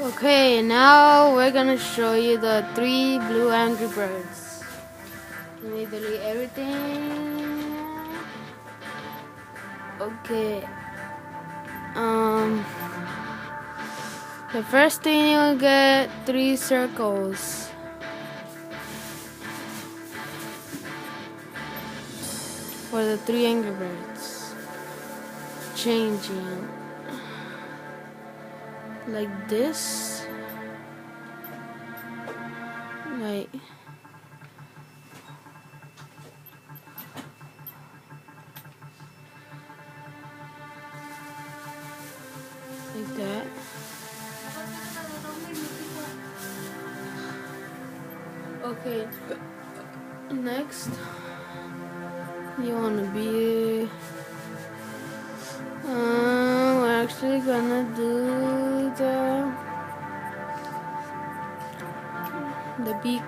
Okay, now we're gonna show you the 3 blue Angry Birds. Let me delete everything. Okay. The first thing you'll get 3 circles. For the 3 Angry Birds. Changing. Like this. Like that. Okay, next you wanna be we're actually gonna do the beak.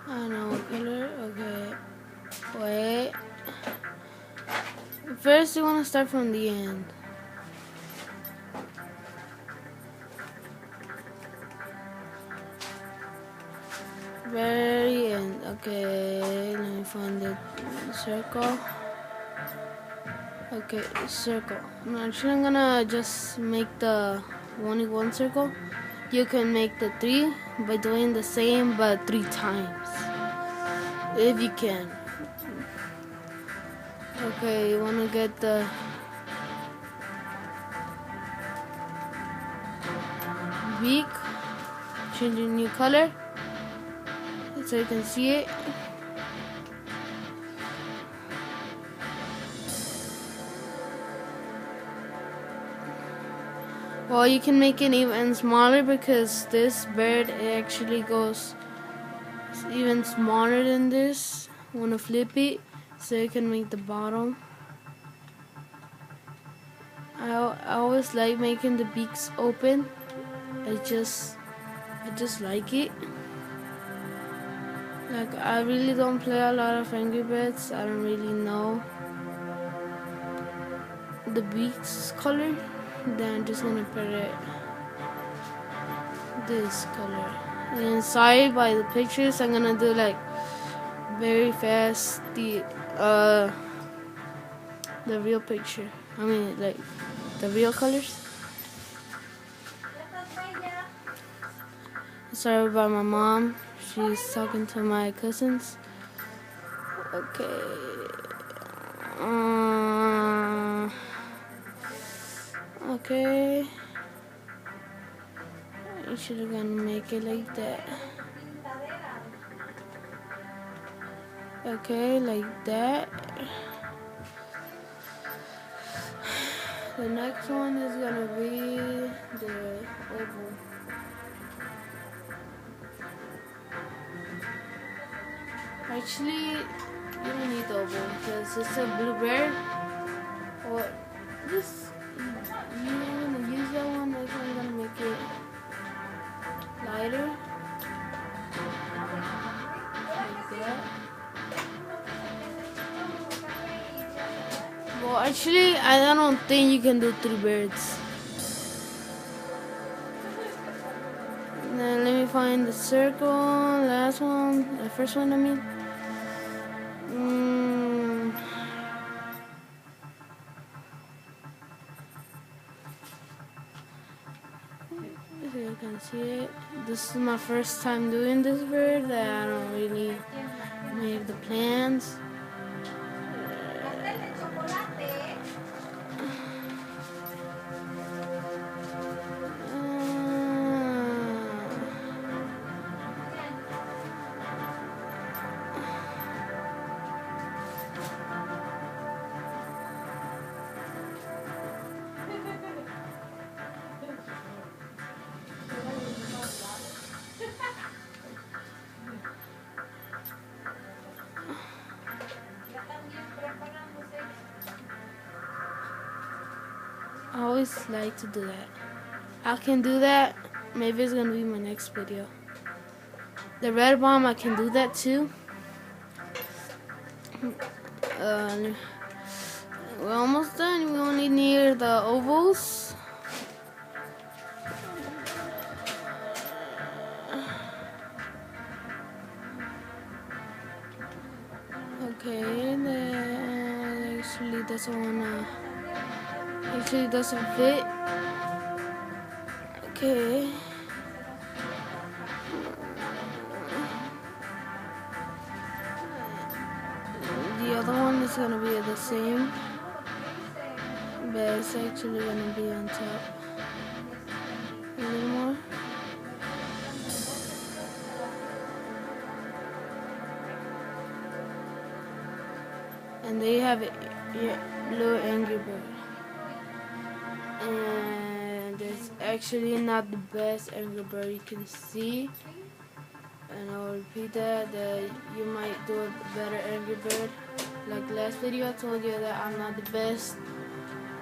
I don't know what color. Okay, wait. First, you want to start from the end. Very end. Okay, let me find the circle. Okay, circle. Actually, I'm gonna just make the only one circle. You can make the 3 by doing the same but 3 times. If you can. Okay, you wanna get the beak, change a new color so you can see it. Well, you can make it even smaller because this bird actually goes even smaller than this. Wanna flip it so you can make the bottom. I always like making the beaks open. I just like it. Like, I really don't play a lot of Angry Birds. I don't really know the beaks color. Then I'm just gonna put it this color. And sorry by the pictures. I'm gonna do like very fast the real picture. I mean, like the real colors. Sorry about my mom. She's talking to my cousins. Okay. Okay. I should have gonna make it like that. Okay, like that. The next one is gonna be the oval. Actually, you don't need the oval because it's a blue bird. Or just you wanna use that one. I'm gonna make it lighter. Like that. Well, actually, I don't think you can do 3 birds. Then let me find the circle. Last one, the first one. I mean. You can see it. This is my first time doing this bird. I don't really make the plans. always like to do that. I can do that. Maybe it's gonna be my next video. The red bomb, I can do that too. We're almost done. We only need the ovals. Okay, that actually doesn't fit. Okay. The other one is gonna be the same, but it's actually gonna be on top a little more. And there you have it, your little Angry Bird. And it's actually not the best Angry Bird you can see. And I'll repeat that you might do a better Angry Bird. Like last video, I told you that I'm not the best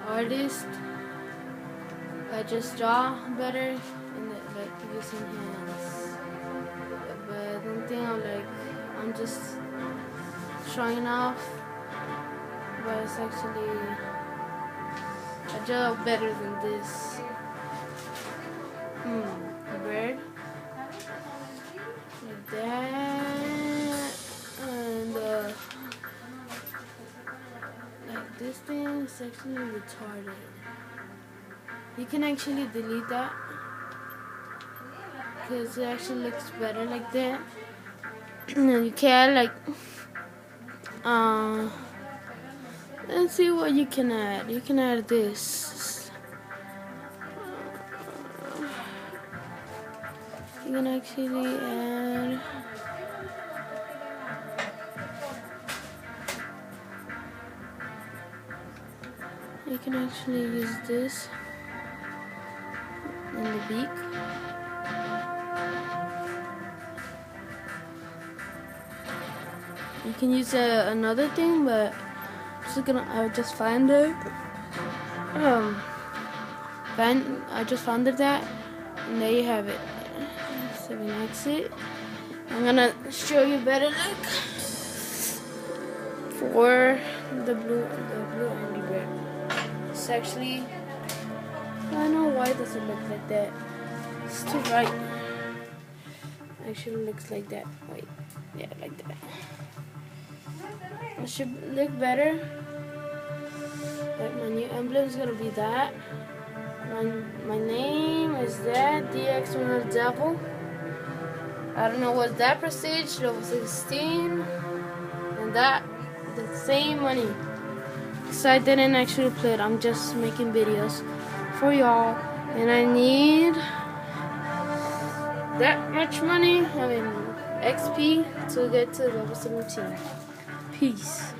artist. I just draw better and like using hands. But don't think I'm just showing off. But it's actually, I draw better than this. A bird. Like that. And like this thing is actually retarded. You can actually delete that because it actually looks better like that. And you can let's see what you can add. You can add this. You can actually add use this in the beak. You can use another thing, but I'll just find it. I just found it that, and there you have it. 7-exit. I'm gonna show you better look for the blue Angry Bird. It's actually, I don't know why it doesn't look like that. It's too bright. Actually looks like that. Wait, yeah, like that. It should look better. Like my new emblem is gonna be that. My name is that DX Devil. I don't know what's that, Prestige level 16, and that the same money. So I didn't actually play it. I'm just making videos for y'all, and I need that much money. I mean XP to get to level 17. Peace.